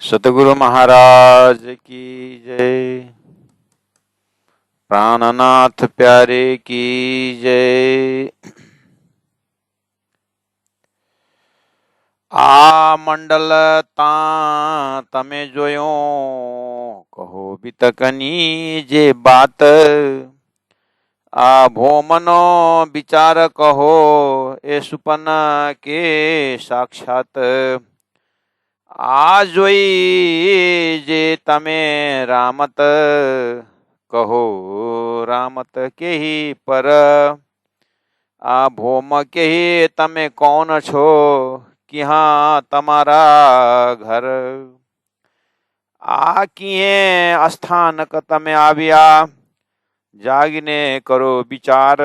सतगुरु महाराज की जय। प्राणनाथ प्यारे की जय। आ मंडल ता तमे जोयो कहो बितकनी जे बात। आ भोमनो विचार कहो ए सुपन के साक्षात। आ जोई जे तमे रामत कहो रामत के ही पर। आ भोम के ही तमे कौन छो कि हाँ तमारा घर। आ किए स्थान क तमे आविया जागिने करो विचार।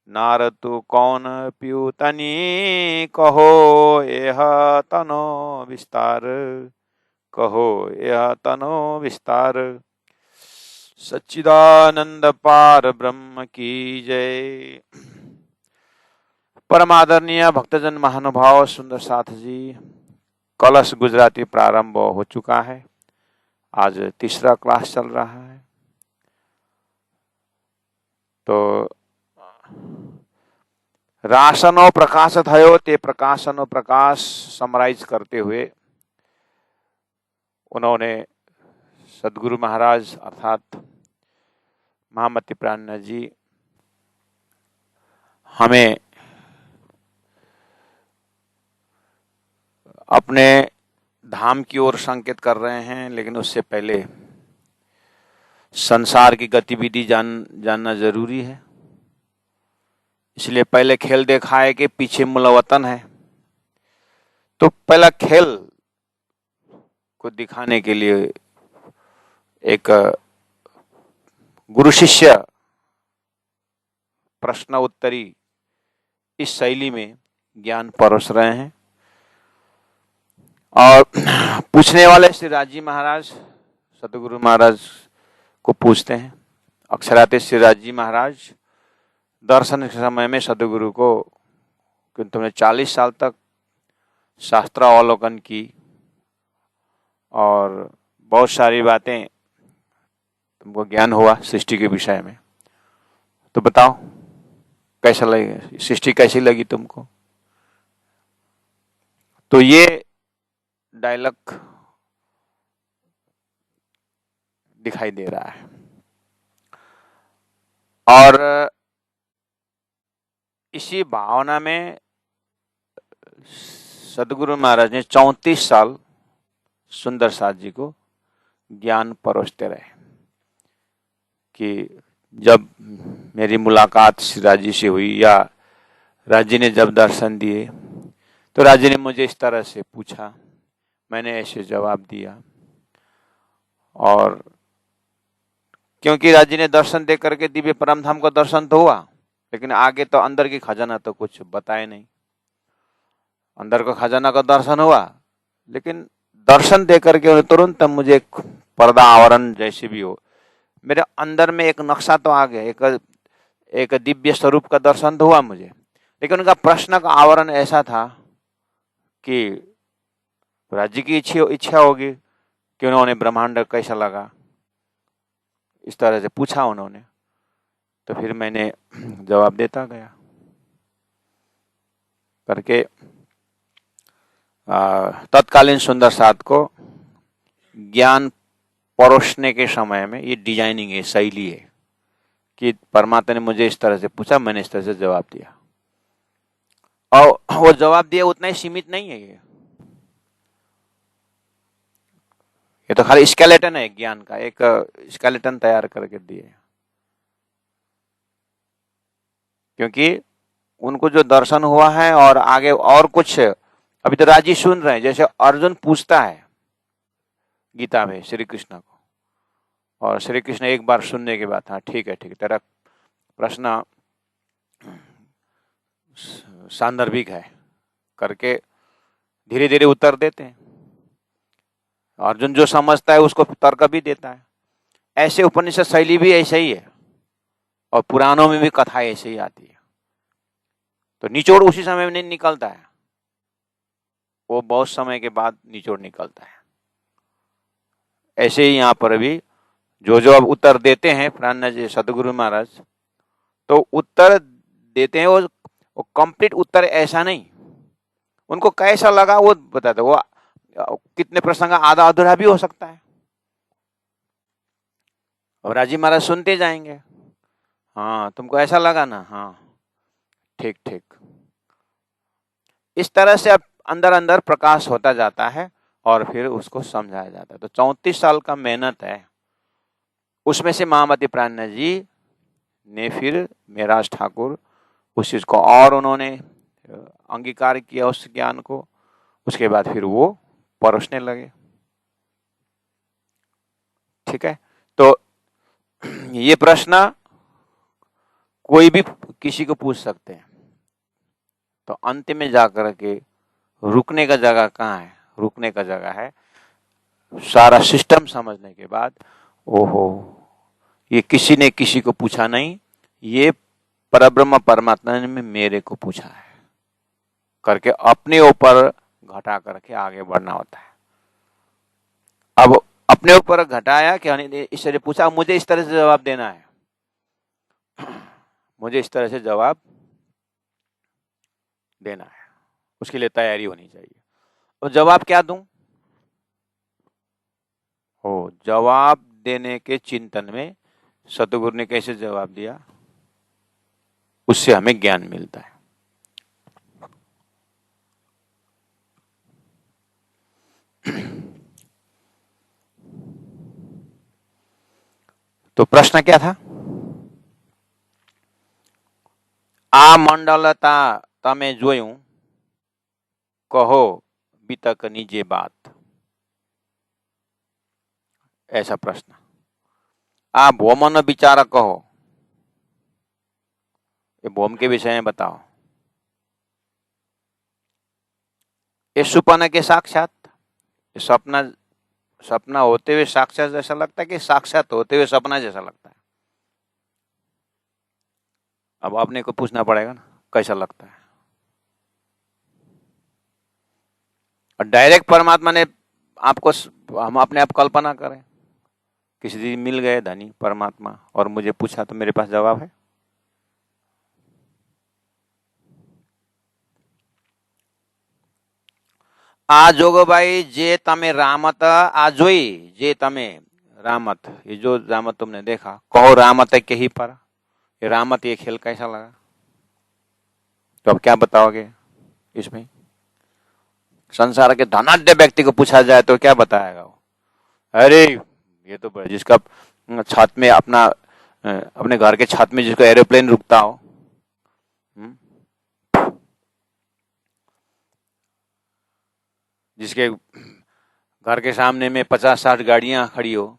नार तू कौन पियू तनी कहो यह तनो विस्तार। कहो यह तनो विस्तार। सच्चिदानंद पार ब्रह्म की जय। परम आदरणीय भक्तजन महानुभाव सुंदर साथ जी, कलश गुजराती प्रारंभ हो चुका है। आज तीसरा क्लास चल रहा है। तो रासनो प्रकाश थयो ते प्रकाशनो प्रकाश समराइज करते हुए उन्होंने सदगुरु महाराज अर्थात महामति प्राणनाथ जी हमें अपने धाम की ओर संकेत कर रहे हैं, लेकिन उससे पहले संसार की गतिविधि जानना जरूरी है। इसलिए पहले खेल देखा है कि पीछे मूल वतन है। तो पहला खेल को दिखाने के लिए एक गुरु शिष्य प्रश्न उत्तरी इस शैली में ज्ञान परोस रहे हैं। और पूछने वाले श्री राजी महाराज सतगुरु महाराज को पूछते हैं। अक्षराते श्री राजी महाराज दर्शन के समय में सतगुरु को कि तुमने 40 साल तक शास्त्रावलोकन की और बहुत सारी बातें तुमको ज्ञान हुआ सृष्टि के विषय में, तो बताओ कैसा लगे, सृष्टि कैसी लगी तुमको। तो ये डायलॉग दिखाई दे रहा है। और इसी भावना में सदगुरु महाराज ने 34 साल सुंदर साथ जी को ज्ञान परोसते रहे कि जब मेरी मुलाकात श्री राजी से हुई या राजी ने जब दर्शन दिए तो राजी ने मुझे इस तरह से पूछा, मैंने ऐसे जवाब दिया। और क्योंकि राजी ने दर्शन दे करके दिव्य परम धाम का दर्शन तो हुआ, लेकिन आगे तो अंदर की खजाना तो कुछ बताए नहीं। अंदर का खजाना का दर्शन हुआ, लेकिन दर्शन दे करके उन्हें तुरंत मुझे एक पर्दा आवरण जैसे भी हो, मेरे अंदर में एक नक्शा तो आ गया, एक दिव्य स्वरूप का दर्शन तो हुआ मुझे। लेकिन उनका प्रश्न का आवरण ऐसा था कि राज्य की इच्छा होगी कि उन्होंने ब्रह्मांड कैसा लगा, इस तरह से पूछा उन्होंने। तो फिर मैंने जवाब देता गया करके तत्कालीन सुंदर साथ को ज्ञान परोसने के समय में ये डिजाइनिंग है, शैली है कि परमात्मा ने मुझे इस तरह से पूछा, मैंने इस तरह से जवाब दिया। और वो जवाब दिया उतना ही सीमित नहीं है। ये तो खाली स्केलेटन है ज्ञान का, एक स्केलेटन तैयार करके दिए। क्योंकि उनको जो दर्शन हुआ है और आगे और कुछ अभी तो राजी सुन रहे हैं। जैसे अर्जुन पूछता है गीता में श्री कृष्ण को, और श्री कृष्ण एक बार सुनने के बाद हाँ ठीक है तेरा प्रश्न सांदर्भिक है करके धीरे धीरे उत्तर देते हैं। अर्जुन जो समझता है उसको तर्क भी देता है। ऐसे उपनिषद शैली भी ऐसे ही है और पुराणों में भी कथा ऐसे ही आती है। तो निचोड़ उसी समय में नहीं निकलता है, वो बहुत समय के बाद निचोड़ निकलता है। ऐसे ही यहाँ पर भी जो जो अब उत्तर देते हैं प्राणनाथ जी सदगुरु महाराज, तो उत्तर देते हैं वो कंप्लीट उत्तर ऐसा नहीं, उनको कैसा लगा वो बताते, वो कितने प्रसंग आधा अधूरा भी हो सकता है। और राजी महाराज सुनते जाएंगे, हाँ तुमको ऐसा लगा ना, हाँ ठीक ठीक। इस तरह से अब अंदर अंदर प्रकाश होता जाता है और फिर उसको समझाया जाता है। तो 34 साल का मेहनत है, उसमें से महामती प्राणनाथ जी ने फिर मेराज ठाकुर उस चीज को और उन्होंने अंगीकार किया उस ज्ञान को, उसके बाद फिर वो परोसने लगे। ठीक है, तो ये प्रश्न कोई भी किसी को पूछ सकते हैं। तो अंतिम में जाकर के रुकने का जगह कहाँ है? रुकने का जगह है सारा सिस्टम समझने के बाद, ओहो ये किसी ने किसी को पूछा नहीं, ये परब्रह्म परमात्मा ने मेरे को पूछा है करके अपने ऊपर घटा करके आगे बढ़ना होता है। अब अपने ऊपर घटाया कि इस तरह पूछा, मुझे इस तरह से जवाब देना है, मुझे इस तरह से जवाब देना है, उसके लिए तैयारी होनी चाहिए। और जवाब क्या दूं? हो जवाब देने के चिंतन में सतगुरु ने कैसे जवाब दिया, उससे हमें ज्ञान मिलता है। तो प्रश्न क्या था? आ मंडलता तमे जोयूं, कहो बीतकनी जे बात। ऐसा प्रश्न। आ भौमन विचार कहो, ये भौम के विषय में बताओ। ये सुपन के साक्षात, सपना सपना होते हुए साक्षात जैसा लगता है कि साक्षात होते हुए सपना जैसा लगता है? अब आपने को पूछना पड़ेगा ना कैसा लगता है। और डायरेक्ट परमात्मा ने आपको, हम अपने आप कल्पना करें, किसी दिन मिल गए धनी परमात्मा और मुझे पूछा तो मेरे पास जवाब है। आ जोगोबाई जे तमे रामत आ जोई, जे तमे रामत, ये जो रामत तुमने देखा, कहो रामत है कहीं पर, ये रामत ये खेल कैसा लगा? तो अब क्या बताओगे इसमें? संसार के धनाढ्य व्यक्ति को पूछा जाए तो क्या बताएगा वो? अरे ये तो जिसका छत में अपने घर के छत में जिसका एरोप्लेन रुकता हो, जिसके घर के सामने में 50-60 गाड़ियां खड़ी हो,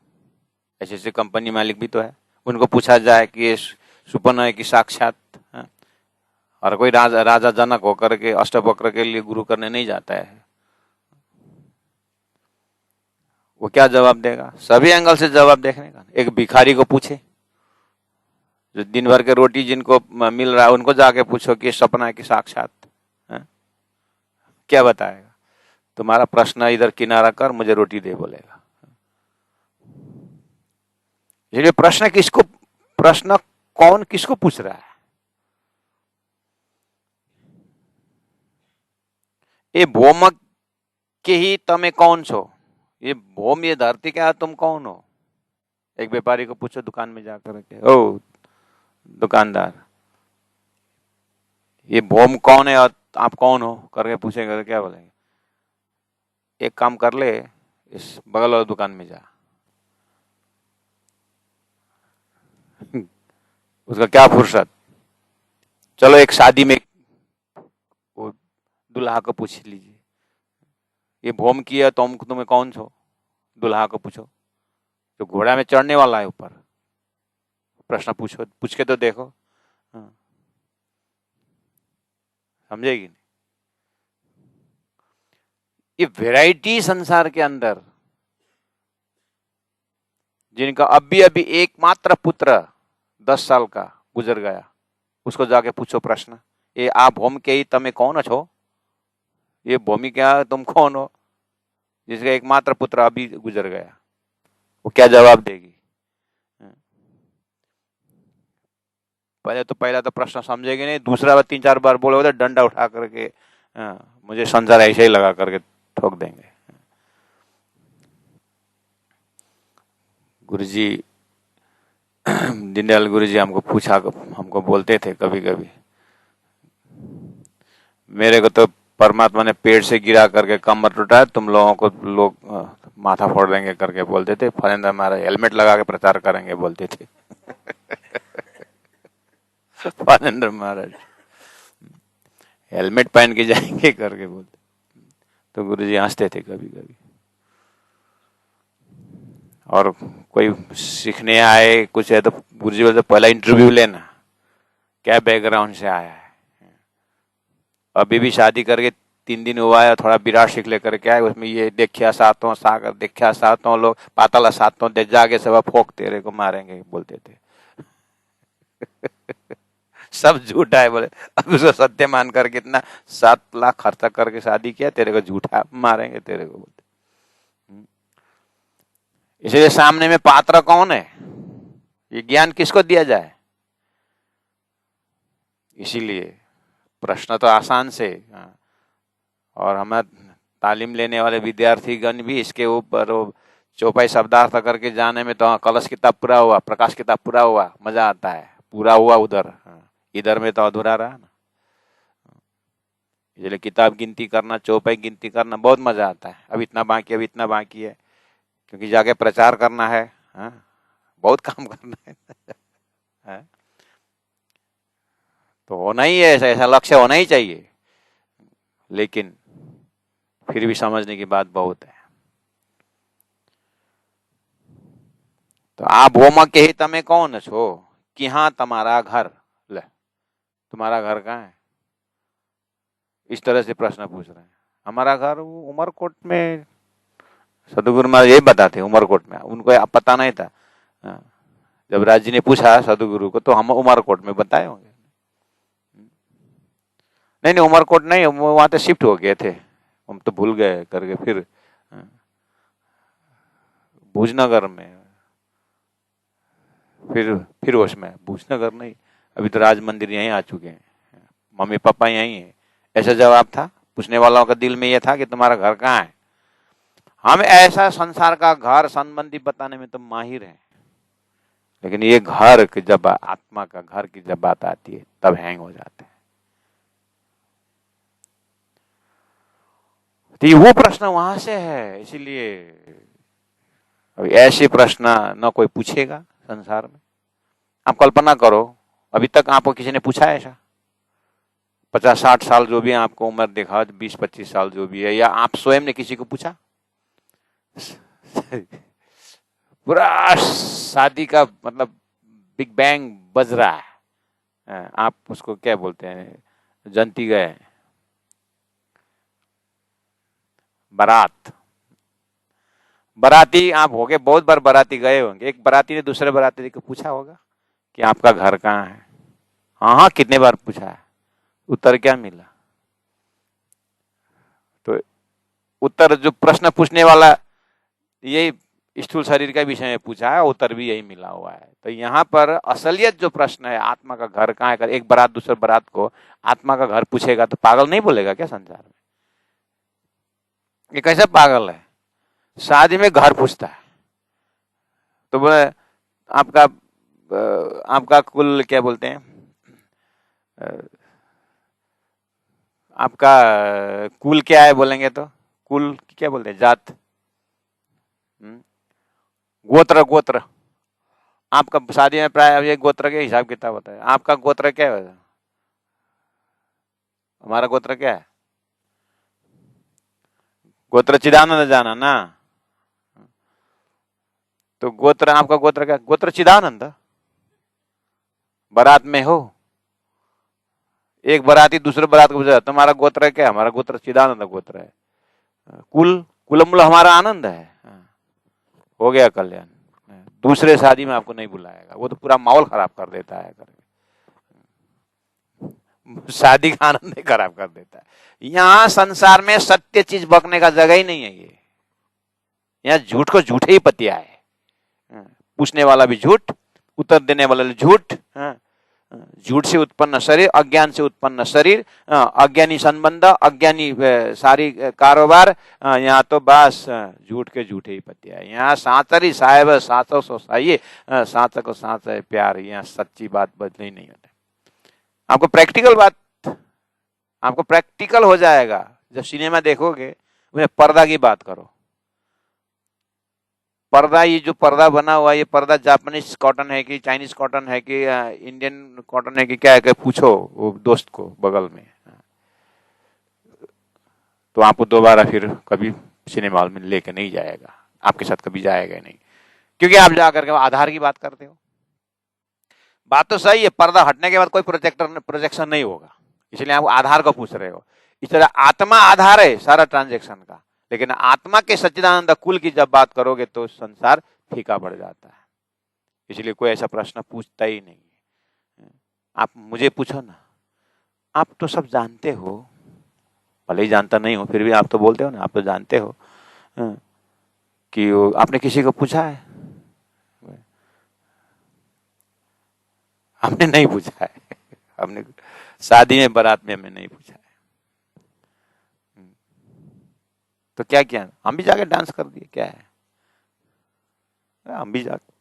ऐसे ऐसे कंपनी मालिक भी तो है, उनको पूछा जाए कि ये सुपन है कि साक्षात? और कोई राजा जनक होकर के अष्टवक्र के लिए गुरु करने नहीं जाता है, वो क्या जवाब देगा? सभी एंगल से जवाब देखने का। एक भिखारी को पूछे, जो दिन भर के रोटी जिनको मिल रहा है, उनको जाके पूछो कि सपना है कि साक्षात, क्या बताएगा? तुम्हारा प्रश्न इधर किनारा कर, मुझे रोटी दे बोलेगा। इसलिए प्रश्न कौन किसको पूछ रहा है? ये भौम के ही तमे कौन छो? ये भौम, ये धरती क्या, तुम कौन हो? एक व्यापारी को पूछो दुकान में जाकर के, ओ दुकानदार, ये भौम कौन है और आप कौन हो करके पूछेगा तो क्या बोलेंगे? एक काम कर ले, इस बगल वाली दुकान में जा। उसका क्या फुर्सत? चलो एक शादी में वो दुल्हा को पूछ लीजिए, ये भौम की है, तुम्हें कौन छो? दुल्हा को पूछो, जो घोड़ा में चढ़ने वाला है ऊपर, प्रश्न पूछो, पूछ के तो देखो, समझेगी नहीं? ये वैरायटी संसार के अंदर, जिनका अभी अभी एकमात्र पुत्र 10 साल का गुजर गया, उसको जाके पूछो प्रश्न, ये आप भौम के ही तमे कौन छो? ये भूमि क्या, तुम कौन हो? जिसका एकमात्र पुत्र अभी गुजर गया। वो क्या जवाब देगी? पहला तो प्रश्न समझेगी नहीं, दूसरा बार 3-4 बार बोलोगे तो डंडा उठा करके मुझे संसार ऐसे ही लगा करके ठोक देंगे। गुरुजी, दीनदयाल गुरुजी हमको बोलते थे कभी कभी, मेरे को तो परमात्मा ने पेड़ से गिरा करके कमर टूटा है, तुम लोगों को लोग माथा फोड़ देंगे करके बोलते थे। फरेंद्र महाराज हेलमेट लगा के प्रचार करेंगे बोलते थे। फरेंद्र महाराज हेलमेट पहन के जाएंगे करके बोलते, तो गुरुजी हंसते थे कभी कभी। और कोई सीखने आए कुछ है तो गुरुजी बोलते पहला इंटरव्यू लेना, क्या बैकग्राउंड से आया है। अभी भी शादी करके 3 दिन हुआ है, थोड़ा विराट सीख लेकर के आए, उसमें ये देखिया सातों सागर देखिया सातों लोग पाताला सातों दे जाके सब फोक तेरे को मारेंगे बोलते थे। सब झूठा है बोले, अब उसको सत्य मान कर कितना 7 लाख खर्चा करके शादी किया, तेरे को झूठा मारेंगे तेरे को बोलते। इसलिए सामने में पात्र कौन है, ये ज्ञान किसको दिया जाए? इसीलिए प्रश्न तो आसान से, और हमें तालीम लेने वाले विद्यार्थीगण भी इसके ऊपर चौपाई शब्दार्थ करके जाने में तो कलश किताब पूरा हुआ, प्रकाश किताब पूरा हुआ, मजा आता है, पूरा हुआ उधर, इधर में तो अधूरा रहा ना। इसलिए किताब गिनती करना, चौपाई गिनती करना बहुत मजा आता है। अब इतना बाकी, अब इतना बाकी है, क्योंकि जाके प्रचार करना है, बहुत काम करना है। तो होना ही है, ऐसा लक्ष्य होना ही चाहिए, लेकिन फिर भी समझने की बात बहुत है। तो आप वो के ही तमे कौन छो कि हाँ तुम्हारा घर, ले तुम्हारा घर कहाँ है, इस तरह से प्रश्न पूछ रहे हैं। हमारा घर उमरकोट में, सदगुरु महाराज यही बताते उमरकोट में, उनको पता नहीं था। जब राज जी ने पूछा सदगुरु को तो हम उमरकोट में बताए होंगे। नहीं उमरकोट नहीं, वहां तो शिफ्ट हो गए थे, हम तो भूल गए करके, फिर भूजनगर में, फिर उसमें भूजनगर नहीं, अभी तो राज मंदिर यहीं आ चुके हैं, मम्मी पापा यहीं है। ऐसा जवाब था, पूछने वालों का दिल में यह था कि तुम्हारा घर कहाँ है। हम ऐसा संसार का घर संबंधी बताने में तो माहिर हैं, लेकिन ये घर की जब आत्मा का घर की जब बात आती है तब हैंग हो जाते हैं। तो ये वो प्रश्न वहां से है, इसीलिए अभी ऐसे प्रश्न न कोई पूछेगा संसार में। आप कल्पना करो, अभी तक आपको किसी ने पूछा है ऐसा? 50-60 साल जो भी आपको उम्र देखा, 20-25 साल जो भी है, या आप स्वयं ने किसी को पूछा? पूरा शादी का मतलब बिग बैंग बज रहा है, आप उसको क्या बोलते हैं, जनती गए बारात, बाराती आप हो गए, बहुत बार बाराती गए होंगे। एक बाराती ने दूसरे बाराती को पूछा होगा कि आपका घर कहाँ है? हाँ, कितने बार पूछा है, उत्तर क्या मिला? तो उत्तर जो प्रश्न पूछने वाला यही स्थूल शरीर का विषय में पूछा है, उत्तर भी यही मिला हुआ है। तो यहाँ पर असलियत जो प्रश्न है, आत्मा का घर कहाँ है, अगर एक बारात दूसरे बारात को आत्मा का घर पूछेगा तो पागल नहीं बोलेगा क्या संसार में? ये कैसे पागल है? शादी में घर पूछता है तो बोले आपका कुल क्या बोलते हैं, आपका कुल क्या है बोलेंगे तो कुल क्या बोलते हैं, जात, गोत्र। आपका शादी में प्राय ये गोत्र के हिसाब किताब होता है। आपका गोत्र क्या है? हमारा गोत्र क्या है? गोत्र चिदानंद जाना ना, तो गोत्र, आपका गोत्र क्या? गोत्र चिदानंद। बारात में हो, एक बाराती दूसरे बारात को पूछा तुम्हारा गोत्र क्या है? हमारा गोत्र चिदानंद गोत्र है। कुलमुल हमारा आनंद है, हो गया कल्याण। दूसरे शादी में आपको नहीं बुलाएगा, वो तो पूरा माहौल खराब कर देता है, शादी का आनंद नहीं खराब कर देता है। यहाँ संसार में सत्य चीज बकने का जगह ही नहीं है। ये यहाँ झूठ को झूठे ही पतिया है। पूछने वाला भी झूठ, उत्तर देने वाला भी झूठ। झूठ से उत्पन्न शरीर, अज्ञान से उत्पन्न शरीर, अज्ञानी संबंध, अज्ञानी सारी कारोबार, यहाँ तो बस झूठ के झूठे ही पत्ते है। यहाँ साचरी साहेब साचो सो साइए, साचा को साचा है प्यार, यहाँ सच्ची बात बदली नहीं होती। आपको प्रैक्टिकल हो जाएगा जब सिनेमा देखोगे। पर्दा की बात करो, पर्दा, ये जो पर्दा बना हुआ है, ये पर्दा जापानीज कॉटन है कि चाइनीज कॉटन है कि इंडियन कॉटन है कि क्या है, कि पूछो वो दोस्त को बगल में, तो आपको दोबारा फिर कभी सिनेमा हॉल में लेके नहीं जाएगा, आपके साथ कभी जाएगा नहीं, क्योंकि आप जाकर के आधार की बात करते हो। बात तो सही है, पर्दा हटने के बाद कोई प्रोजेक्शन नहीं होगा, इसलिए आप आधार को पूछ रहे हो। इस तरह आत्मा आधार है सारा ट्रांजेक्शन का, लेकिन आत्मा के सच्चिदानंद कुल की जब बात करोगे तो संसार फीका पड़ जाता है। इसलिए कोई ऐसा प्रश्न पूछता ही नहीं है। आप मुझे पूछो ना, आप तो सब जानते हो, भले ही जानता नहीं हो फिर भी आप तो बोलते हो ना, आप तो जानते हो कि आपने किसी को पूछा है? हमने नहीं पूछा है। हमने शादी में बारात में हमने नहीं पूछा है। तो क्या किया, हम भी जाके डांस कर दिए, क्या है, हम भी जाके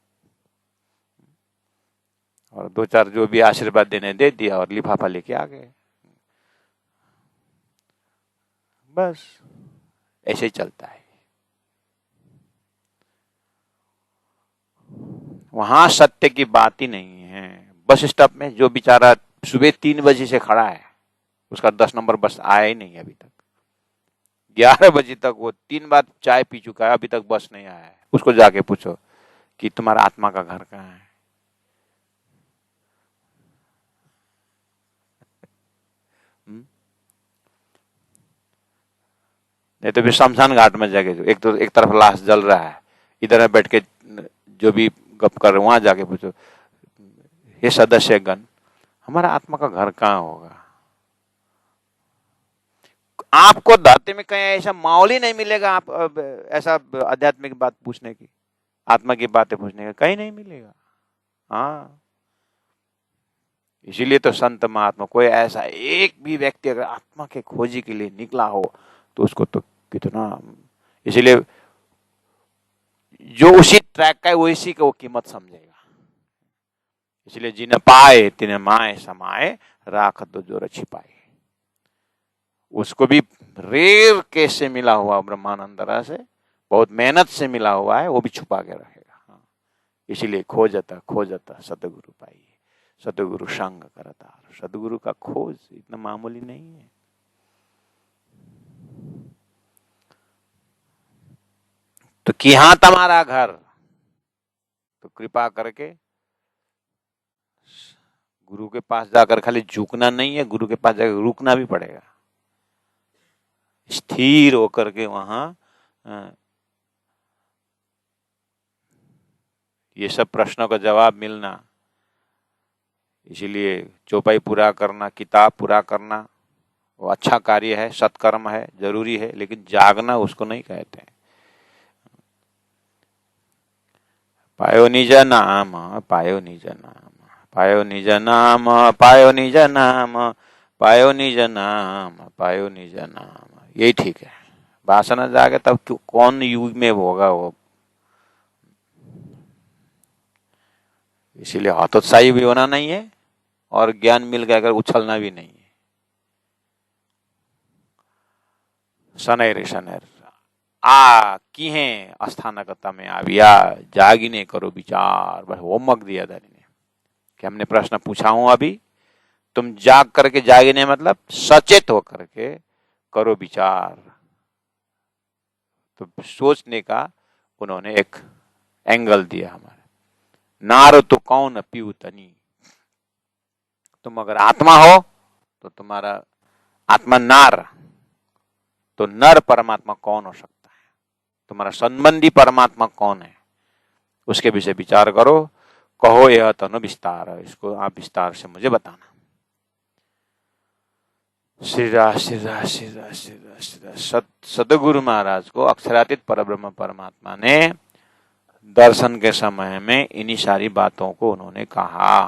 और दो चार जो भी आशीर्वाद देने दे दिया और लिफाफा लेके आ गए, बस ऐसे ही चलता है। वहां सत्य की बात ही नहीं है। बस स्टॉप में जो बेचारा सुबह 3 बजे से खड़ा है, उसका 10 नंबर बस आया ही नहीं अभी तक। 11 बजे तक वो 3 बार चाय पी चुका है, अभी तक बस नहीं आया है। उसको जाके पूछो कि तुम्हारा आत्मा का घर कहाँ है? नहीं तो फिर शमशान घाट में जाके, एक तरफ लाश जल रहा है, इधर में बैठ के जो भी गप कर रहे, वहां जाके पूछो, हे सदस्य गण, हमारा आत्मा का घर कहाँ होगा? आपको धरती में कहीं ऐसा माहौल ही नहीं मिलेगा, आप ऐसा आध्यात्मिक बात पूछने की, आत्मा की बातें पूछने का कहीं नहीं मिलेगा। हाँ, इसीलिए तो संत महात्मा, कोई ऐसा एक भी व्यक्ति अगर आत्मा के खोजी के लिए निकला हो तो उसको तो कितना, इसलिए जो उसी ट्रैक का है वैसी को वो कीमत समझेगा। इसलिए जिन्हें पाए तिन्हें माए समाए, राख दो जो रछि पाए। उसको भी रेर केस से मिला हुआ ब्रह्मानंदरा से, बहुत मेहनत से मिला हुआ है, वो भी छुपा के रहेगा। इसीलिए खोजता खोजता सतगुरु पाइए, सतगुरु संग करता। सतगुरु का खोज इतना मामूली नहीं है। तो किहाँ तुम्हारा घर, तो कृपा करके गुरु के पास जाकर खाली झुकना नहीं है, गुरु के पास जाकर रुकना भी पड़ेगा, स्थिर होकर के वहां ये सब प्रश्नों का जवाब मिलना। इसीलिए चौपाई पूरा करना, किताब पूरा करना वो अच्छा कार्य है, सत्कर्म है, जरूरी है, लेकिन जागना उसको नहीं कहते हैं। पायो निज नाम, पायो निज नाम, पायो निज नाम, पायो निज नाम, पायो निज नाम, पायो निज नाम, यही ठीक है। वासना जागे तब कौन युग में होगा वो। इसीलिए हतोत्साही भी होना नहीं है और ज्ञान मिल गया अगर उछलना भी नहीं है। शनैर शनैर आ किहे अस्थानकता में आविया, जागिने करो विचार। बस होमवर्क दिया था ने कि हमने प्रश्न पूछा हूं, अभी तुम जाग करके, जागिने मतलब सचेत होकर के करो विचार। तो सोचने का उन्होंने एक एंगल दिया हमारे। नार तो कौन पीऊ तनी, तुम अगर आत्मा हो तो तुम्हारा आत्मा नार, तो नर परमात्मा कौन हो सकता है, तुम्हारा संबंधी परमात्मा कौन है, उसके विषय विचार करो। कहो यह तनु विस्तार, इसको आप विस्तार से मुझे बताना। सदगुरु महाराज को अक्षरातीत परब्रह्म परमात्मा ने दर्शन के समय में इन्हीं सारी बातों को उन्होंने कहा।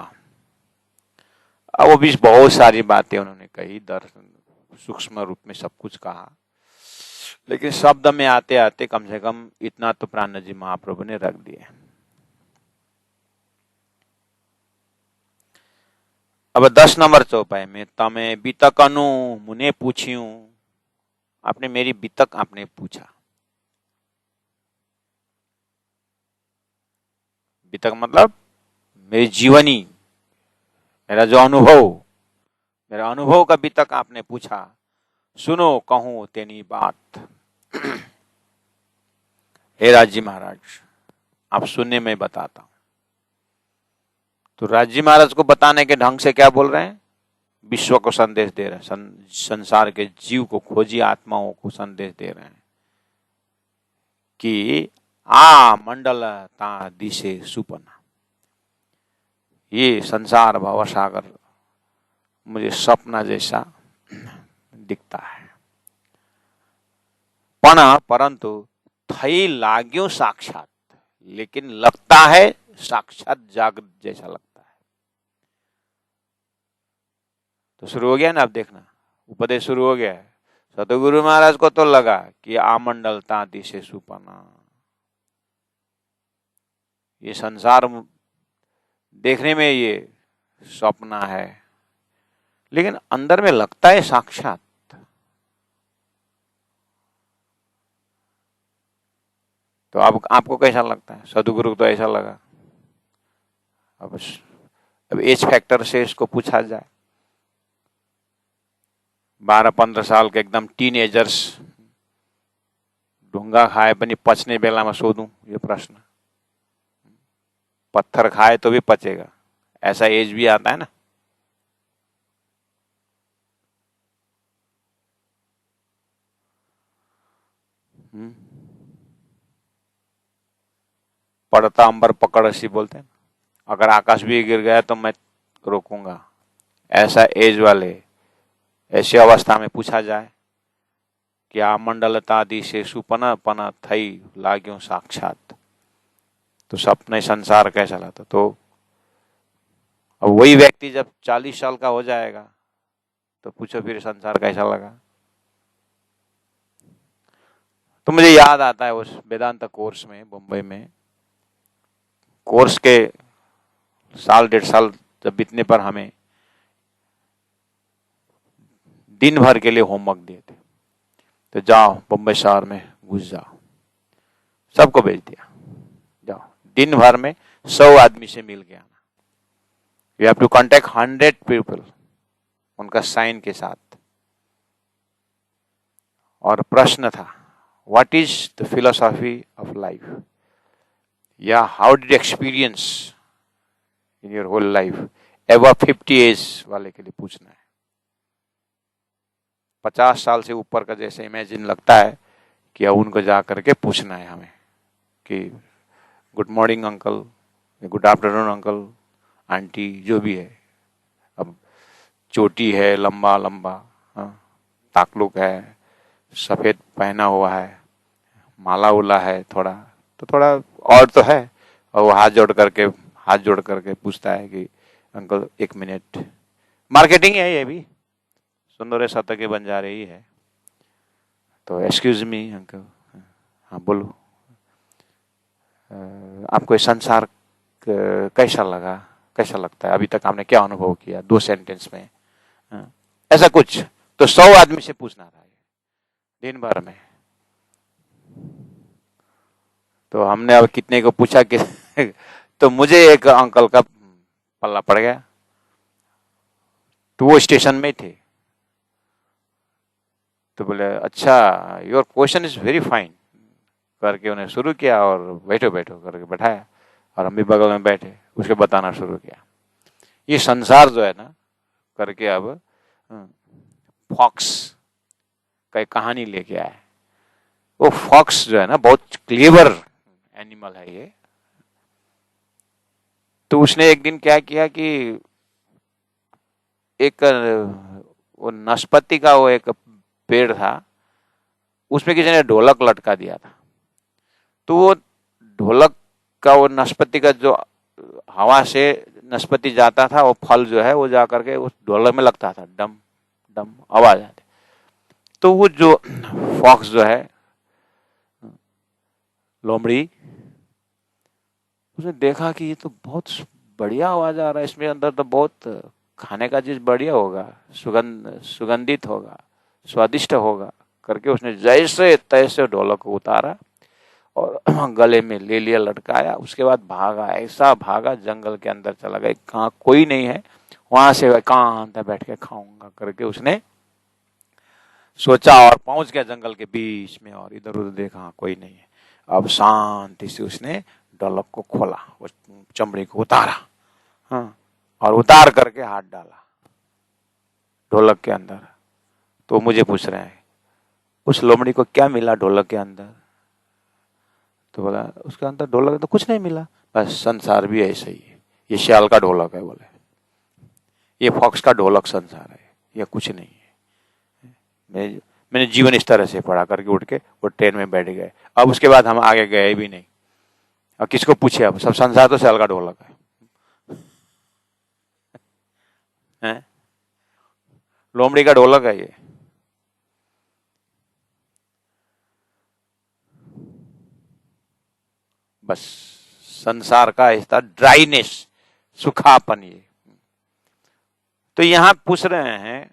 अब वो भी बहुत सारी बातें उन्होंने कही, दर्शन सूक्ष्म रूप में सब कुछ कहा, लेकिन शब्द में आते आते कम से कम इतना तो प्राण जी महाप्रभु ने रख दिए। अब 10 नंबर चौपाई में तमे बीतकनु मुने पूछियूं, आपने मेरी बीतक आपने पूछा। बीतक मतलब मेरी जीवनी, मेरा जो अनुभव, मेरा अनुभव का बीतक आपने पूछा। सुनो कहूं तेनी बात। हे राजी महाराज, आप सुनने में बताता हूं। तो राजी महाराज को बताने के ढंग से क्या बोल रहे हैं? विश्व को संदेश दे रहे हैं, संसार के जीव को, खोजी आत्माओं को संदेश दे रहे हैं कि आ मंडल ता दिशे सुपना, ये संसार भवसागर मुझे सपना जैसा दिखता है। परंतु थई लाग्यो साक्षात, लेकिन लगता है साक्षात जागृत जैसा लगता है। तो शुरू हो गया ना, अब देखना उपदेश शुरू हो गया है। सतगुरु महाराज को तो लगा कि आमंडल तांति से सुपना, ये संसार देखने में ये सपना है, लेकिन अंदर में लगता है साक्षात। तो अब आपको कैसा लगता है? सदगुरु को तो ऐसा लगा। अब एज फैक्टर से इसको पूछा जाए, 12-15 साल के एकदम टीनेजर्स ढुंगा खाए पनि पचने बेला में सोधूं ये प्रश्न, पत्थर खाए तो भी पचेगा, ऐसा एज भी आता है ना। पड़ता अंबर पकड़ ऐसी बोलते हैं, अगर आकाश भी गिर गया तो मैं रोकूंगा। ऐसा एज वाले, ऐसी अवस्था में पूछा जाए कि आ मंडलता दिशे सुपना पना थई लाग्यो साक्षात, तो सपने संसार कैसा लगता? तो अब वही व्यक्ति जब 40 साल का हो जाएगा तो पूछो फिर संसार कैसा लगा? तो मुझे याद आता है उस वेदांत कोर्स में मुंबई में, कोर्स के 1.5 साल जब बीतने पर हमें दिन भर के लिए होमवर्क दिए थे, तो जाओ मुंबई शहर में घुस जाओ, सबको भेज दिया, जाओ दिन भर में 100 आदमी से मिल के आना। You have to contact 100 people, उनका साइन के साथ। और प्रश्न था, what is the philosophy of life, या how did experience in your whole life. Above 50 age वाले के लिए पूछना है। 50 साल से ऊपर का जैसे इमेजिन लगता है कि अब उनको जा करके पूछना है हमें कि good morning uncle, good afternoon uncle, aunty, जो भी है। अब चोटी है, लंबा लंबा ताकलुक है, सफेद पहना हुआ है, माला उला है थोड़ा, तो थोड़ा और तो है, और वो हाथ जोड़ करके पूछता है कि अंकल 1 मिनट। मार्केटिंग है ये भी, सुंदर शतक बन जा रही है। तो एक्सक्यूज मी अंकल, हाँ बोलो, आपको ये संसार कैसा लगा, कैसा लगता है, अभी तक आपने क्या अनुभव किया, 2 सेंटेंस में, ऐसा कुछ। तो 100 आदमी से पूछना था दिन भर में। तो हमने अब कितने को पूछा कि तो मुझे एक अंकल का पल्ला पड़ गया, तो वो स्टेशन में थे, तो बोले अच्छा your question is very fine करके उन्हें शुरू किया, और बैठो बैठो करके बैठाया, और हम भी बगल में बैठे, उसके बताना शुरू किया। ये संसार जो है ना करके अब फॉक्स का एक कहानी लेके आया। वो फॉक्स जो है ना बहुत क्लेवर एनिमल है ये। तो उसने एक दिन क्या किया कि एक वो नाशपाती का वो एक पेड़ था, उसमें किसी ने ढोलक लटका दिया था। तो वो ढोलक का वो नाशपाती का जो हवा से नाशपाती जाता था, वो फल जो है वो जा करके उस ढोलक में लगता था, डम डम आवाज आती। तो वो जो फॉक्स जो है, लोमड़ी, उसने देखा कि ये तो बहुत बढ़िया आवाज आ रहा है, इसमें अंदर तो बहुत खाने का चीज बढ़िया होगा, सुगंधित होगा, स्वादिष्ट होगा करके उसने जैसे तैसे ढोलक को उतारा और गले में ले लिया, लटकाया। उसके बाद भागा, ऐसा भागा जंगल के अंदर चला गया, कहाँ कोई नहीं है, वहां से कहाँ बैठ के खाऊंगा करके उसने सोचा और पहुंच गया जंगल के बीच में, और इधर उधर देखा कोई नहीं है। अब शांति से उसने ढोलक को खोला, वो चमड़ी को उतारा, हाँ, और उतार करके हाथ डाला ढोलक के अंदर। तो मुझे पूछ रहे हैं उस लोमड़ी को क्या मिला ढोलक के अंदर? तो बोला उसके अंदर ढोलक तो कुछ नहीं मिला, बस संसार भी ऐसा ही है, ये श्याल का ढोलक है, बोले ये फॉक्स का ढोलक संसार है, ये कुछ नहीं है। मैंने जीवन इस तरह से पढ़ा करके उठ के वो ट्रेन में बैठ गए। अब उसके बाद हम आगे गए भी नहीं। अब किसको पूछे, अब सब संसार तो श्याल का ढोलक है? लोमड़ी का ढोलक है ये। बस संसार का ऐसा ड्राइनेस, सुखापन ये। तो यहां पूछ रहे हैं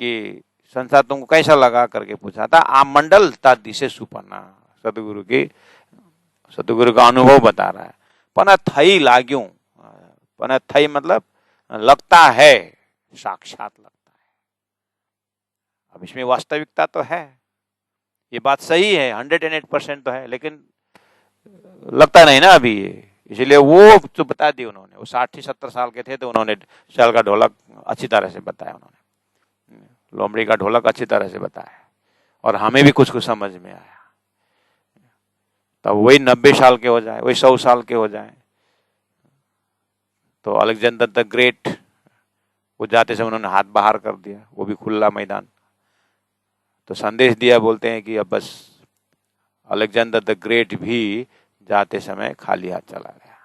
कि संसार तुमको कैसा लगा करके पूछा था। आप मंडल ता दिशे सुपना, सतगुरु का अनुभव बता रहा है। पना थई लाग्यूं, पना थई मतलब लगता है, साक्षात लगता है। अब इसमें वास्तविकता तो है, ये बात सही है, 108% तो है, लेकिन लगता नहीं ना अभी ये, इसलिए वो तो बता दी उन्होंने। वो 60-70 साल के थे तो उन्होंने श्याल का ढोलक अच्छी तरह से बताया, उन्होंने लोमड़ी का ढोलक अच्छी तरह से बताया, और हमें भी कुछ कुछ समझ में आया। तब वही 90 साल के हो जाए, वही 100 साल के हो जाए, तो अलेक्जेंडर द ग्रेट, वो जाते समय उन्होंने हाथ बाहर कर दिया, वो भी खुला मैदान, तो संदेश दिया, बोलते हैं कि अब बस अलेक्जेंडर द ग्रेट भी जाते समय खाली हाथ चला गया।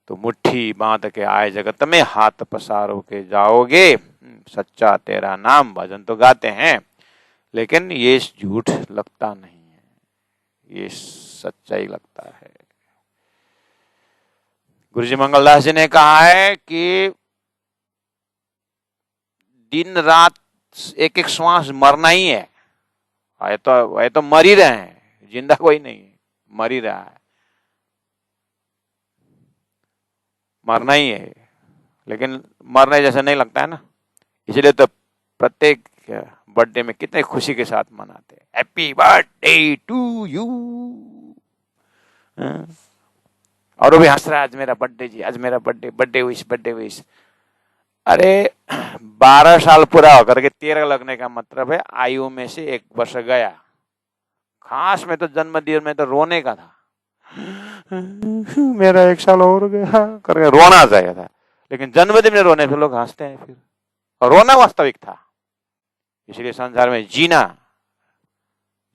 तो मुट्ठी बांध के आए जगत में, हाथ पसारो के जाओगे, सच्चा तेरा नाम भजन तो गाते हैं, लेकिन ये झूठ लगता नहीं है, ये सच्चाई लगता है। गुरुजी मंगलदास जी ने कहा है कि दिन रात एक एक श्वास मरना ही है। तो मर ही रहे हैं, जिंदा कोई नहीं है, मर ही रहा है, मरना ही है, लेकिन मरने जैसा नहीं लगता है ना। इसलिए तो प्रत्येक बर्थडे में कितने खुशी के साथ मनाते हैं, हैप्पी बर्थडे टू यू, और वो भी हंस रहा है, आज मेरा बर्थडे जी, आज मेरा birthday, birthday wish, birthday wish. अरे 12 साल पूरा होकर के 13 लगने का मतलब है आयु में से 1 वर्ष गया। खास में तो जन्मदिन में तो रोने का था, मेरा 1 साल और गया करके रोना चाहिए था, लेकिन जन्मदिन में रोने से लोग हंसते हैं फिर, और रोना वास्तविक था। इसलिए संसार में जीना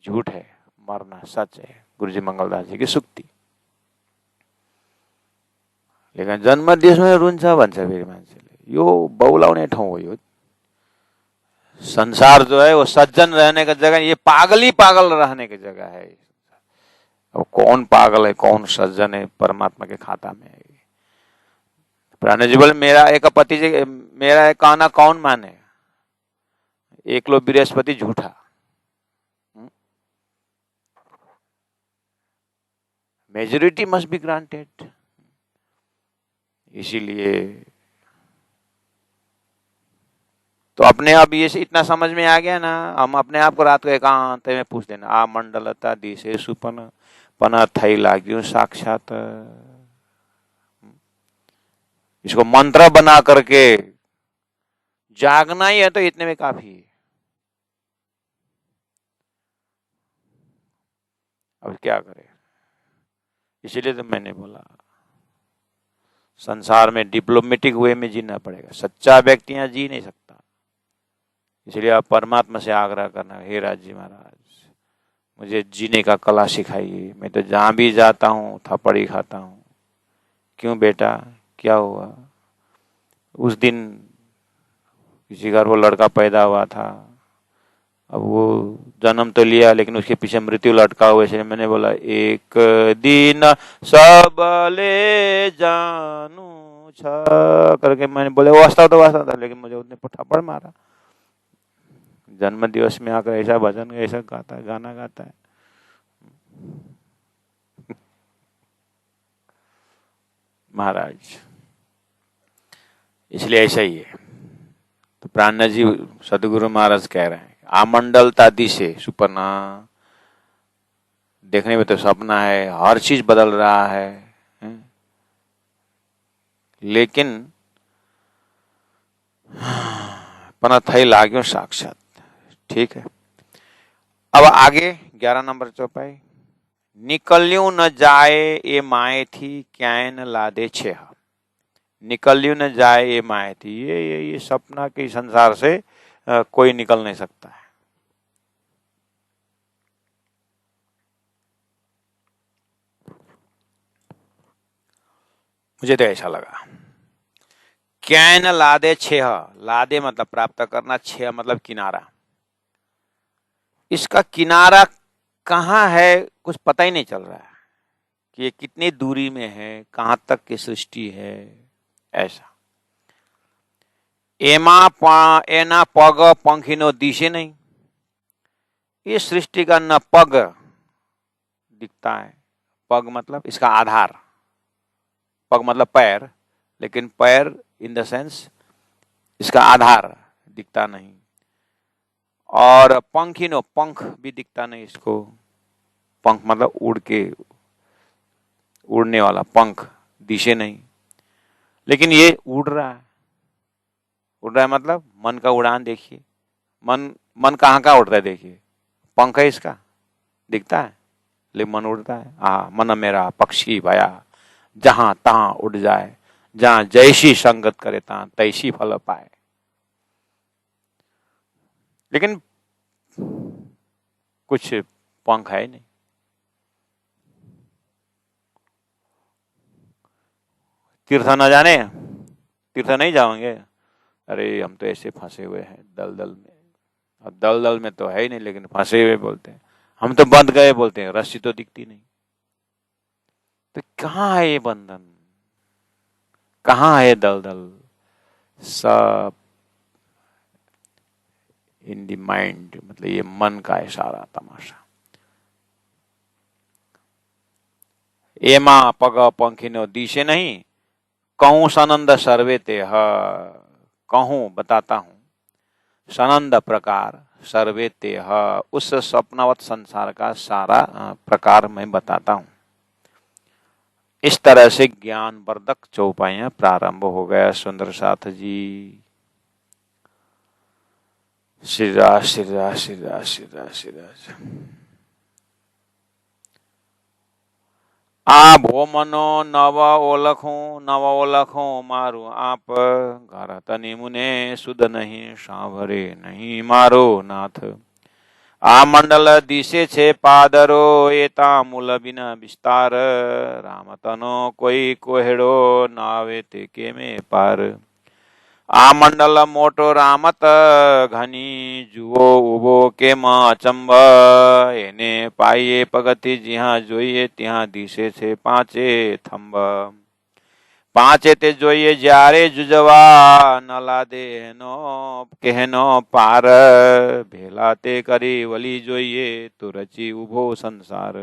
झूठ है, मरना सच है, गुरुजी मंगलदास जी की सुक्ति। लेकिन जन्मदिन में रुन्छ भन्छ फेरि मान्छेले, यो बौलाउने ठाउँ हो यो। संसार जो है वो सज्जन रहने का जगह, ये पागल ही पागल रहने की जगह है। अब कौन पागल है कौन सज्जन है, परमात्मा के खाता में है। प्राणजीवल मेरा एक पति जी, मेरा एक कहना कौन माने, एक लो बृहस्पति झूठा। Majority must be granted. इसीलिए तो अपने अब ये इतना समझ में आ गया ना, हम अपने आप को रात को एकांत में पूछ देना, आ मंडलता दिशे सुपन पन थई लाग्यूं साक्षात। इसको मंत्र बना करके जागना ही है, तो इतने में काफी है। अब क्या करें, इसीलिए तो मैंने बोला संसार में डिप्लोमेटिक वे में जीना पड़ेगा, सच्चा व्यक्ति यहां जी नहीं सकता। इसलिए आप परमात्मा से आग्रह करना, हे राज जी महाराज मुझे जीने का कला सिखाइए, मैं तो जहां भी जाता हूँ थप्पड़ ही खाता हूँ। क्यों बेटा, क्या हुआ? उस दिन किसी घर वो लड़का पैदा हुआ था, अब वो जन्म तो लिया लेकिन उसके पीछे मृत्यु लटका हुआ है। मैंने बोला एक दिन सब ले जानू छ करके मैंने बोले, वो हंसता था लेकिन मुझे उसने थप्पड़ मारा। जन्म दिवस में आकर ऐसा भजन ऐसा गाता है, गाना गाता है। महाराज इसलिए ऐसा ही है। तो प्राण जी सदगुरु महाराज कह रहे हैं, आमंडलता दिशे सुपना, देखने में तो सपना है, हर चीज बदल रहा है? लेकिन पना थई लाग्यो साक्षात। ठीक है, अब आगे 11 नंबर चौपाई, निकल्यू न जाए ये माए थी क्या न लादे छे। निकल्यू न जाए ये माए थी, ये सपना के संसार से कोई निकल नहीं सकता है। मुझे तो ऐसा लगा। क्या न लादे छेह, लादे मतलब प्राप्त करना, छेह मतलब किनारा। इसका किनारा कहाँ है कुछ पता ही नहीं चल रहा है कि ये कितनी दूरी में है, कहां तक की सृष्टि है। ऐसा एना पग पंखिनो दिशे नहीं, ये सृष्टि का न पग दिखता है, पग मतलब इसका आधार, पग मतलब पैर, लेकिन पैर इन द सेंस इसका आधार दिखता नहीं, और पंखिनो पंख भी दिखता नहीं इसको। पंख मतलब उड़ने वाला पंख, दिशे नहीं। लेकिन ये उड़ रहा है, उड़ रहा है मतलब मन का उड़ान देखिए। मन कहाँ कहाँ उड़ता है देखिए, पंख है इसका, दिखता है लेकिन मन उड़ता है। मन मेरा पक्षी भया, जहां तहां उड़ जाए, जहां जैसी संगत करे तहां तैसी फल पाए। लेकिन कुछ पंख है नहीं। तीर्थ न जाने, तीर्थ नहीं जाओगे, अरे हम तो ऐसे फंसे हुए हैं दलदल में। और दलदल में तो है ही नहीं, लेकिन फंसे हुए बोलते हैं। हम तो बंध गए बोलते हैं, रस्सी तो दिखती नहीं। तो कहाँ है ये बंधन, कहाँ है दलदल? सब इन द माइंड, मतलब ये मन का है सारा तमाशा। एमा पग पंखिनो दिशे नहीं, कहूं सनंद सर्वे ते, कहूं बताता हूं, सनंद प्रकार सर्वे ते, उस स्वप्नवत संसार का सारा प्रकार मैं बताता हूं। इस तरह से ज्ञान वर्धक चौपाइयां प्रारंभ हो गया। सुंदर साथ जी, श्री राज श्री राज श्री राज श्री राज श्री राज। आ भो मनो नव ओलखो मारू आप, घर तनि मुने सुध नहीं सांभरे नहीं मारो नाथ। आ मंडल दिशे छे पादरो एता मूल बिना विस्तार, राम तनो कोई कोहेड़ो नावे ते के में पार। आ मंडल मोटो रामत घनी जुओ उबो के मां अचंब, एने पाइए पगति जिहा जोइए तिहा दिशे छे पांचे थंब। पांचे ते जोइए जारे जुजवा, न लादे हेनो कहनो पार, भेला ते करी वली जोइए तो रची उभो संसार।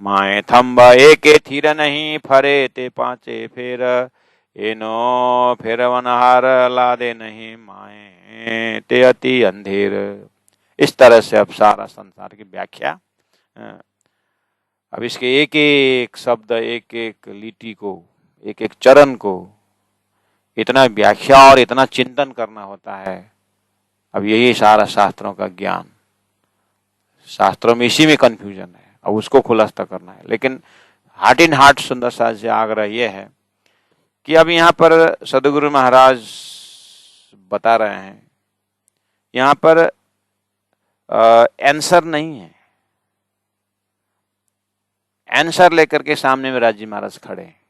माए थंब एके थीर नहीं, फरे ते पांचे फेर, एनो फेरवनहार लादे नहीं माए ते अति अंधेर। इस तरह से अब सारा संसार की व्याख्या। अब इसके एक एक शब्द, एक एक लीटी को, एक एक चरण को इतना व्याख्या और इतना चिंतन करना होता है। अब यही सारा शास्त्रों का ज्ञान, शास्त्रों में इसी में कंफ्यूजन है, अब उसको खुलासा करना है। लेकिन हार्ट इन हार्ट सुंदर साथ से आग्रह यह है कि अब यहाँ पर सदगुरु महाराज बता रहे हैं, यहाँ पर आंसर नहीं है, आंसर लेकर के सामने में राजी महाराज खड़े हैं।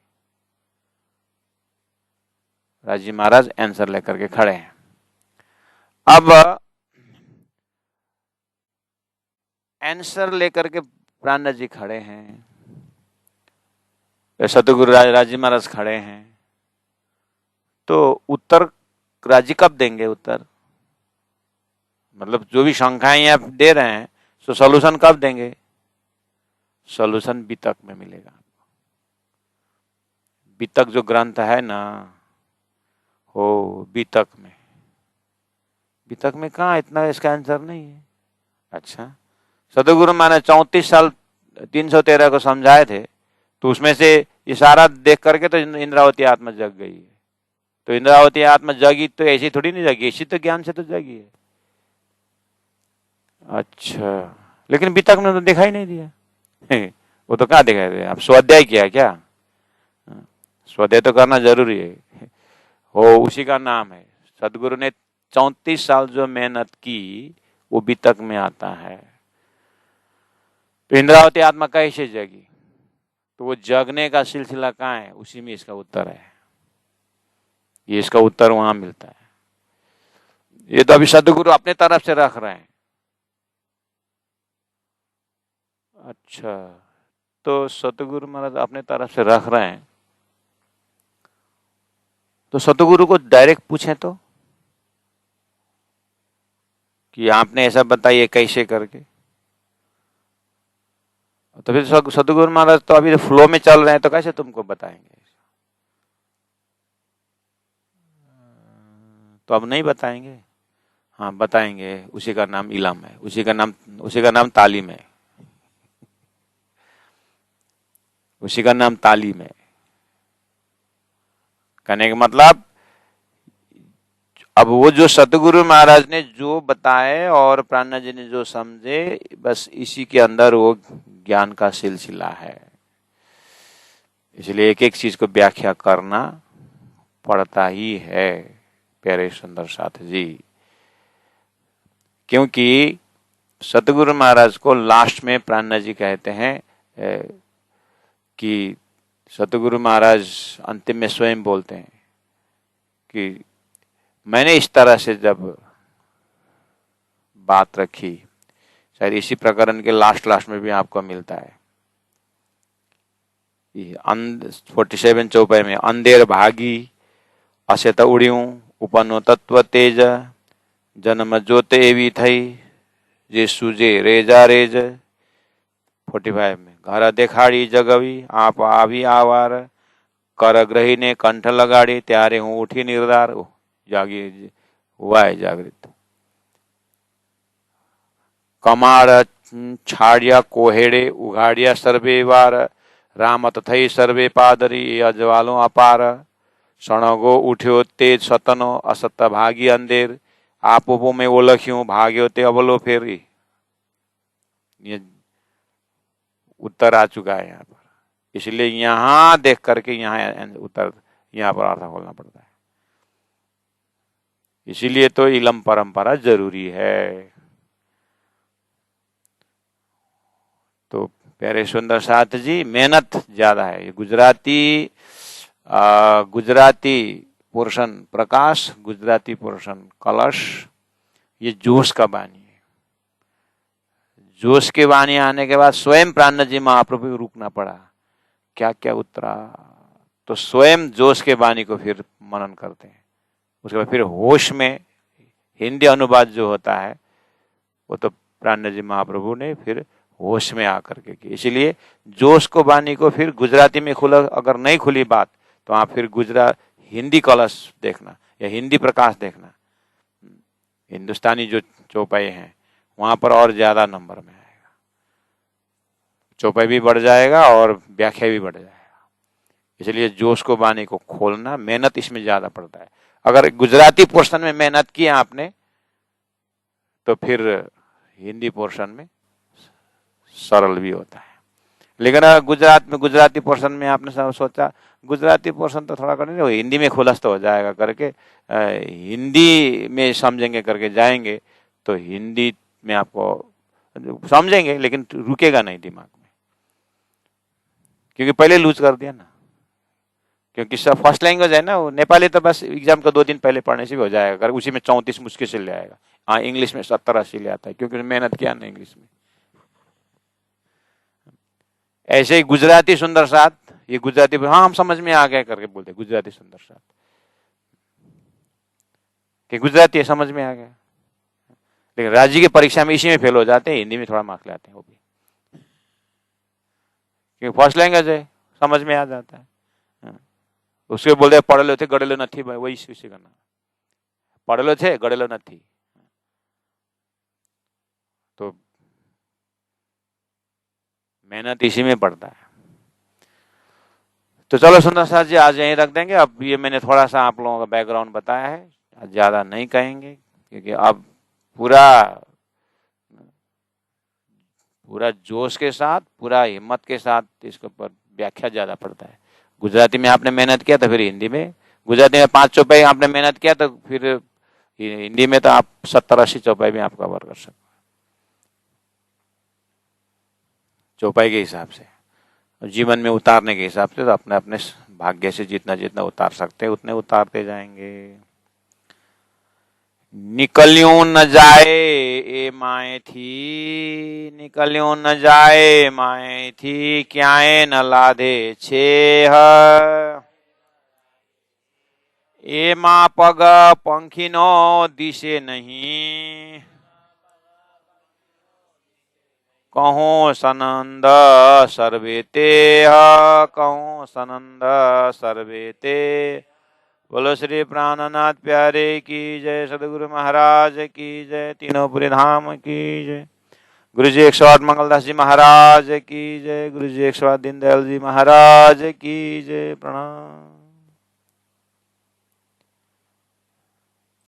राजी महाराज आंसर लेकर के खड़े हैं। अब आंसर लेकर के प्राणनाथ जी खड़े हैं, सतगुरु राजी महाराज खड़े हैं, तो उत्तर राजी कब देंगे? उत्तर मतलब जो भी शंकाएं आप दे रहे हैं तो सॉल्यूशन कब देंगे? सॉल्यूशन बीतक में मिलेगा। बीतक जो ग्रंथ है ना, हो बीतक में। बीतक में कहाँ इतना इसका आंसर नहीं है। अच्छा, सतगुरु माने 34 साल 313 को समझाए थे, तो उसमें से इशारा देख करके तो इंद्रावती आत्मा जग गई है। तो इंद्रावती आत्मा जगी तो ऐसी थोड़ी नहीं जगी, ऐसी तो ज्ञान से तो जगी है। अच्छा, लेकिन बीतक में तो दिखाई नहीं दिया। वो तो कहाँ दिखाई दिया? आप स्वाध्याय किया क्या? स्वाध्याय तो करना जरूरी है। हो उसी का नाम है। सदगुरु ने 34 साल जो मेहनत की वो बीतक में आता है। तो इंद्रावती आत्मा कैसे जगी? तो वो जगने का सिलसिला कहाँ है? उसी में इसका उत्तर है। ये इसका उत्तर वहां मिलता है। ये तो अभी सदगुरु अपने तरफ से रख रहे हैं। अच्छा, तो सतगुरु महाराज अपने तरफ से रख रहे हैं, तो सतगुरु को डायरेक्ट पूछें तो कि आपने ऐसा बताइए कैसे करके। तो फिर सतगुरु महाराज तो अभी फ्लो में चल रहे हैं, तो कैसे तुमको बताएंगे? तो अब नहीं बताएंगे। हाँ बताएंगे, उसी का नाम इलम है, उसी का नाम तालीम है, उसी का नाम तालीम है। कहने का मतलब अब वो जो सतगुरु महाराज ने जो बताए और प्राणनाथ जी ने जो समझे, बस इसी के अंदर वो ज्ञान का सिलसिला है। इसलिए एक एक चीज को व्याख्या करना पड़ता ही है प्यारे सुंदर साथ जी। क्योंकि सतगुरु महाराज को लास्ट में प्राणनाथ जी कहते हैं कि सतगुरु महाराज अंतिम में स्वयं बोलते हैं कि मैंने इस तरह से जब बात रखी, शायद इसी प्रकरण के लास्ट में भी आपको मिलता है 47 चौपाई में, अंधेर भागी असेत उड़्यूं उपनो तत्व तेज जन्म जोते एवी थई जे सूजे रेजा रेज। 45 में घर देखाड़ी जगवी आप आवी आवार कर ग्रही ने कंठ लगाड़ी त्यारे हूं उठी निर्धार। जागी हुआ है जागृत। कमाड़ छाड़िया कोहेड़े उघाड़िया सर्वे वार रामत थई सर्वे पादरी अजवालों अपार सणगो उठ्यो तेज सतनो असत भागी अंधेर आपो में ओलख्यूं भाग्यो ते अबलो फेरी। ये उत्तर आ चुका है यहाँ पर, इसलिए यहाँ देख करके यहाँ उत्तर यहाँ पर अर्थ खोलना पड़ता है। इसीलिए तो इलम परंपरा जरूरी है। तो प्यारे सुंदर साथ जी, मेहनत ज्यादा है। ये गुजराती पोर्शन प्रकाश, गुजराती पोर्शन कलश, ये जोश का वाणी है। जोश के वाणी आने के बाद स्वयं प्राणनाथ जी महाप्रभु को रुकना पड़ा, क्या क्या उतरा। तो स्वयं जोश के वाणी को फिर मनन करते हैं। उसके बाद फिर होश में हिंदी अनुवाद जो होता है वो तो प्राणनाथ जी महाप्रभु ने फिर होश में आकर के की। इसीलिए जोश को वाणी को फिर गुजराती में खुला, अगर नहीं खुली बात तो आप फिर हिंदी कलश देखना या हिंदी प्रकाश देखना। हिंदुस्तानी जो चौपाई हैं वहां पर और ज्यादा नंबर में आएगा, चौपाई भी बढ़ जाएगा और व्याख्या भी बढ़ जाएगा। इसलिए जोश को वाणी को खोलना, मेहनत इसमें ज्यादा पड़ता है। अगर गुजराती पोर्शन में मेहनत की आपने तो फिर हिंदी पोर्शन में सरल भी होता है। लेकिन अगर गुजरात में गुजराती पोर्शन में आपने सोचा गुजराती पोर्शन तो थोड़ा करने, हिंदी में खुलस्त हो जाएगा करके हिंदी में समझेंगे करके जाएंगे तो हिंदी में आपको समझेंगे लेकिन रुकेगा नहीं दिमाग में। क्योंकि पहले लूज कर दिया ना, क्योंकि सब फर्स्ट लैंग्वेज है ना वो। नेपाली तो बस एग्जाम का 2 दिन पहले पढ़ने से भी हो जाएगा, अगर उसी में 34 मुश्किल से ले आएगा। हाँ, इंग्लिश में 70-80 ले आता है, क्योंकि मेहनत किया ना इंग्लिश में। ऐसे ही गुजराती सुंदर साथ, ये गुजराती हाँ हम समझ में आ गए करके बोलते गुजराती सुंदर साथ, कि गुजराती समझ में आ गया। लेकिन राज्य की परीक्षा में इसी में फेल हो जाते हैं, हिंदी में थोड़ा मार्क लाते हैं वो भी, क्योंकि फर्स्ट लैंग्वेज है, समझ में आ जाता है। उसके बोलते पढ़ेलो थे गड़ेलो नहीं, वही इसी करना, पढ़ेलो थे गड़ेलो नहीं। तो मेहनत इसी में पड़ता है। तो चलो सुंदर साथ जी आज यहीं रख देंगे। अब ये मैंने थोड़ा सा आप लोगों का बैकग्राउंड बताया है, ज्यादा नहीं कहेंगे, क्योंकि अब पूरा जोश के साथ, पूरा हिम्मत के साथ इसके ऊपर व्याख्या ज्यादा पड़ता है। गुजराती में आपने मेहनत किया तो फिर हिंदी में, गुजराती में 5 चौपाई आपने मेहनत किया तो फिर हिंदी में तो आप 70-80 चौपाई में आप कवर कर सकते, चौपाई के हिसाब से, जीवन में उतारने के हिसाब से। तो अपने अपने भाग्य से जितना जितना उतार सकते हैं उतने उतारते जाएंगे। निकल्यूं न जाए ए माए थी, निकल्यूं न जाए माए थी, क्याए न लादे छेह, ए माँ पग पंखीनो दिशे नहीं, कहूँ सनंद सर्वे ते, कहूँ सनंद सर्वे ते। बोलो श्री प्राणनाथ प्यारे की जय, सदगुरु महाराज की जय, तीनों पुरी धाम की जय, गुरु जी 108 मंगलदास जी महाराज की जय, गुरु जी 108 दीनदयाल जी महाराज की जय। प्रणाम।